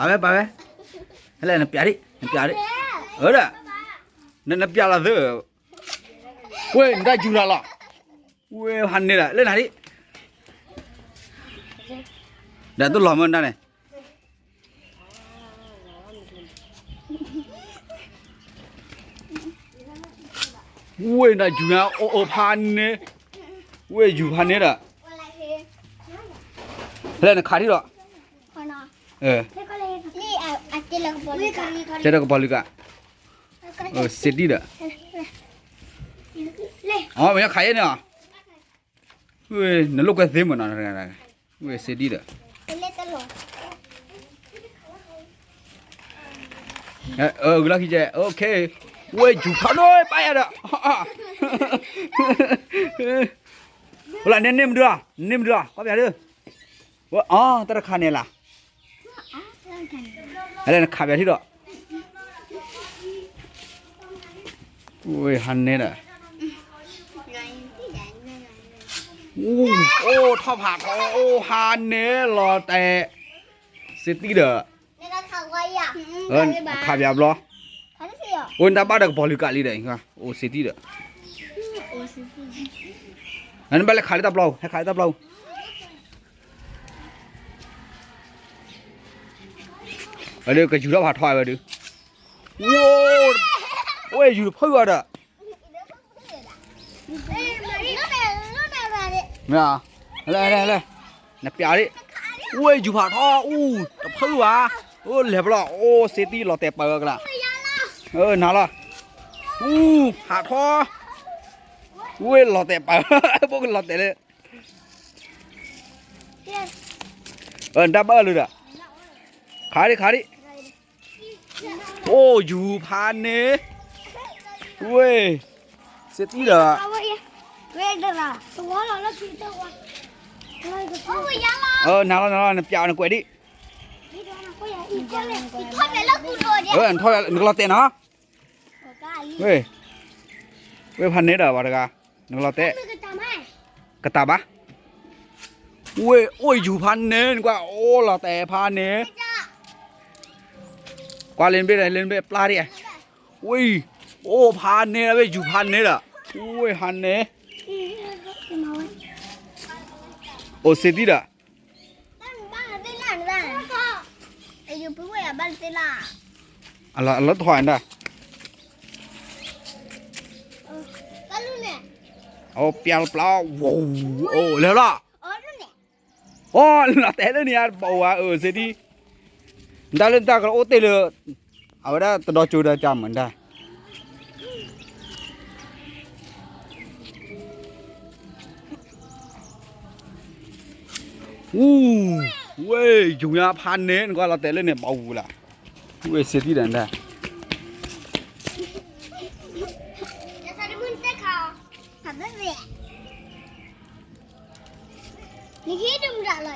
ပါပဲဟဲ့လဲပြရီဟုတ်တယ်နပြလာသေးဝေးဒါဂျူလာလားဝေးဟန်နေလားလဲနာရီဒါတော့လောမန်တာနဲ့ဝေးဒါဂျူလာအိုဖာနေဝေးဂျူဖာနေတာလဲနခါရီတော့นี่อาจจะเลิกบอลกัน เจ๊ก็บอลลูกอ่ะเสร็จดีเด้ออ๋อมันยังขายเนี่ยเว้ยนั่นลูกก็เต็มหมดนะเว้ยเสร็จดีเด้อเล่นตลกกูรักที่เจ๊โอเคเว้ยจูพาน้อยไปอ่ะเด้อเวลานิ่มๆด้วยก็แบบเด้อว่าอ๋อตะคาเนี่ยล่ะอะไรนะขับแบบที่ดอกโอ้ยฮันเนี่ยนะโอ้ท่อผักโอ้ฮันเนี่ยรอแต่ซิตี้เด้อนี่ก็ขับไว้อ่ะขับแบบรอโอ้ยตาบ้าเด็กบอลลูกะลีเด้อโอ้ซิตี้เด้อนั่นไปเลยขายตาเปล่าให้ขายตาเปล่าเดี๋ยวก็อยู่แล้วผ่าทอยไปดูโว้โอ้ยอยู่เพื่อเด้อเนี่ยอะไรนับปีอะไรโอ้ยอยู่ผ่าทออู้เพื่อโอ้เหลี่ยมละโอ้เซตี้เราแต่เปิดกันละน่าละอู้ผ่าทอโอ้ยเราแต่เปิดพวกเราแต่เลยดับเบิ้ลเลยเด้อขาดิโอ้อยู่พานเน่เว้ยเสร็จที่เด้อเว้ยเด้อตัวเราแล้วคือตัวโอ้ยยังนาละเปียนกวยดิอีกคนเลยแล้วกูโดนเนี่ยอันทอยนึกเราเตะเนาะเว้ยพันเน่เด้อว่าเด้อนึกเราเตะกระตาบะเว้ยโอ้ยอยู่พันเน่กว่าโอ้เราแต่พันเน่กว่าเล่นไปปลาดิอุ้ยโอ้พันเนี่ยไปอยู่พันเนี่ยล่ะอุ้ยพันเนี่ยโอ้เสร็จดีละบ้านเต้นหลังบ้านไอ้ยูพูดว่าบ้านเต้นหลังอะไรถอยน่ะบ้านนู้นเนี่ยโอ้เปียกเปล่าโว้โอ้แล้วล่ะนู้นเนี่ยโอ้ละแต่แล้วเนี่ยบอกว่าเสร็จดีได้เล่นตาก็โอ้เตเลยเอาได้ตัวดอจูได้จำเหมือนได้เว้ยอยู่ยาพันเน้นก็เราแต่เล่นเนี่ยเบาละเว้ยเสียที่เดินได้จะใส่มือเตะเขาทำได้ไหมนี่คิดดูมันอะไร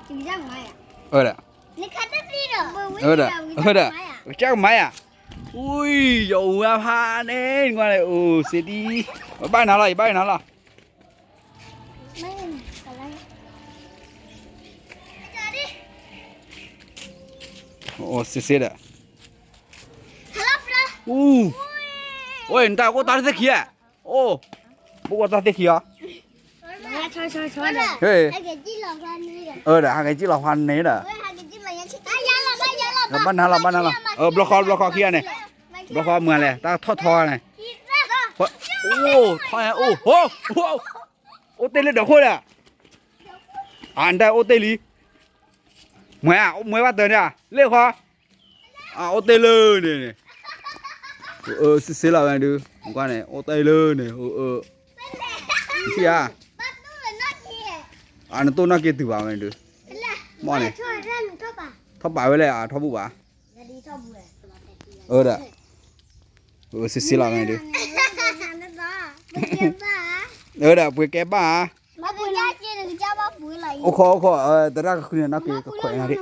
จริงจังไหมอ่ะเด้อนี่คัดได้ดีเหรอเด้อเจ้าไหมอ่ะอุ้ยอยู่ยาพันเน้นก็เลยเสียดีบ้านอะไรไม่อะไรโอ้เสียเด้อฮัลโหลโอ้ยตาก็ตาเสียขี้อ่ะโอ้พวกตาเสียขี้อ่ะช่วยเฮ้ยไอ้เกี่ยจีหลอกพันนี่เด้อไอ้เกี่ยจีหลอกพันนี่เด้อบ้านเราบล็อกคอขี้เนี่ยบล็อกคอเหมือนเลยตาทอเนี่ยโอ้ทอโอ้เตลิเดี๋ยวคุยอ่ะอันได้โอเตลิมวยว่าเตือนเนี่ยเรียกเขาโอเตลิเนี่ยเสียแล้วไงดูผมว่าเนี่ยโอเตลิเนี่ยที่อ่ะอันนั้นตัวน่าเกลียดตัวมันดูมอเนี่ยท็อปบ่ายไว้เลยท็อปบุบ่าเด้อเสียแล้วไงดูเด้อปุ๋ยแกบ้ามาปุ๋ยยาจีนหรือเจ้าบ้าปุ๋ยอะไรโอ้โหแต่ละคืนนักเก็บขวายนะดิ